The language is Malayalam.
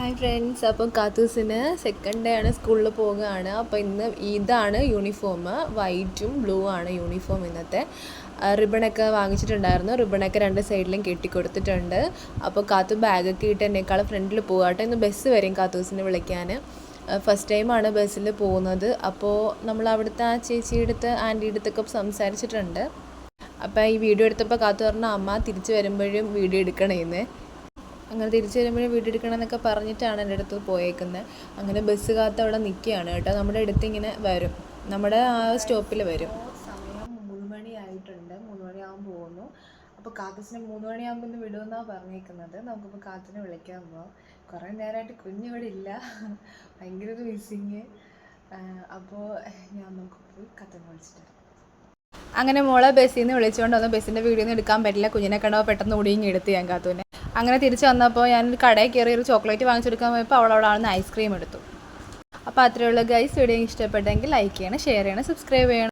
ഹായ് ഫ്രണ്ട്സ്, അപ്പം കാത്തൂസിന് സെക്കൻഡ് ഡേ ആണ് സ്കൂളിൽ പോവുകയാണ്. അപ്പോൾ ഇന്ന് ഇതാണ് യൂണിഫോം, വൈറ്റും ബ്ലൂ ആണ് യൂണിഫോം ഇന്നത്തെ. റിബണൊക്കെ വാങ്ങിച്ചിട്ടുണ്ടായിരുന്നു. റിബണൊക്കെ രണ്ട് സൈഡിലും കെട്ടിക്കൊടുത്തിട്ടുണ്ട്. അപ്പോൾ കാത്തു ബാഗൊക്കെ ഇട്ട് എന്നേക്കാളും ഫ്രണ്ടിൽ പോകാട്ടെ. ഇന്ന് ബസ് വരും കാത്തൂസിനെ വിളിക്കാൻ. ഫസ്റ്റ് ടൈമാണ് ബസ്സിൽ പോകുന്നത്. അപ്പോൾ നമ്മൾ അവിടുത്തെ ആ ചേച്ചിയുടെ അടുത്ത് ആൻറ്റിയുടെ അടുത്തൊക്കെ സംസാരിച്ചിട്ടുണ്ട്. അപ്പോൾ ഈ വീഡിയോ എടുത്തപ്പോൾ കാത്തു പറഞ്ഞ അമ്മ തിരിച്ച് വരുമ്പോഴും വീഡിയോ എടുക്കണേന്ന്. അങ്ങനെ തിരിച്ചു വരുമ്പോഴും വീഡിയോ എടുക്കണമെന്നൊക്കെ പറഞ്ഞിട്ടാണ് എൻ്റെ അടുത്ത് പോയേക്കുന്നത്. അങ്ങനെ ബസ് കാത്ത് അവിടെ നിൽക്കുകയാണ് കേട്ടോ. നമ്മുടെ അടുത്ത് ഇങ്ങനെ വരും, നമ്മുടെ ആ സ്റ്റോപ്പിൽ വരും. സമയം 3 മണിയായിട്ടുണ്ട്, 3 മണിയാകുമ്പോൾ പോകുന്നു. അപ്പോൾ കാത്തൂസിനെ 3 മണിയാകുമ്പോൾ ഇന്ന് വിടുമെന്നാണ് പറഞ്ഞേക്കുന്നത്. നമുക്കിപ്പോൾ കാത്തിനെ വിളിക്കാൻ പോകാം. കുറേ നേരമായിട്ട് കുഞ്ഞിവിടെ ഇല്ല, ഭയങ്കര ഒരു മിസ്സിങ്. അപ്പോൾ നമുക്ക് പോയി കാത്തിനെ വിളിച്ചിട്ട് വരാം. അങ്ങനെ മോളെ ബസ്സിൽ നിന്ന് വിളിച്ചുകൊണ്ട് വന്നു. ബസ്സിൻ്റെ വീഡിയോ ഒന്നും എടുക്കാൻ പറ്റില്ല, കുഞ്ഞിനെ കണ്ടപ്പോൾ പെട്ടെന്ന് ഓടിയും എടുത്ത് ഞാൻ കാത്തൂനെ. അങ്ങനെ തിരിച്ച് വന്നപ്പോൾ ഞാനൊരു കടയിൽ കയറി ഒരു ചോക്ലേറ്റ് വാങ്ങിച്ചെടുക്കാൻ പോയപ്പോൾ അവളവിടെ നിന്ന് ഐസ്ക്രീം എടുത്തു. അപ്പോൾ അത്രയുള്ള ഗൈസ്, വീഡിയോ ഇഷ്ടപ്പെട്ടെങ്കിൽ ലൈക്ക് ചെയ്യണം, ഷെയർ ചെയ്യണം, സബ്സ്ക്രൈബ് ചെയ്യണം.